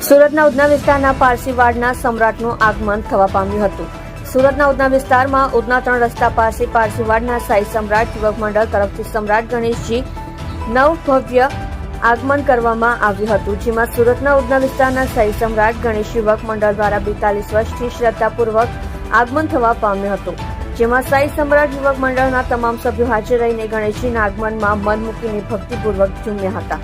સુરતના ઉધના વિસ્તારના પારસીવાડના સમ્રાટનું આગમન થવા પામ્યું હતું. સુરતના ઉધના વિસ્તારમાં ઉધના 3 રસ્તા પાસે પારસીવાડના સાઈ સમ્રાટ યુવક મંડળ તરફથી સમ્રાટ ગણેશજી નવભવ્ય આગમન કરવામાં આવ્યું હતું, જેમાં સુરતના ઉધના વિસ્તારના સાઈ સમ્રાટ ગણેશ યુવક મંડળ દ્વારા 42 વર્ષથી શ્રદ્ધાપૂર્વક આગમન થવા પામ્યું હતું, જેમાં સાઈ સમ્રાટ યુવક મંડળના તમામ સભ્યો હાજર રહીને ગણેશજીના આગમનમાં મન મૂકીને ભક્તિપૂર્વક ઝૂમ્યા હતા.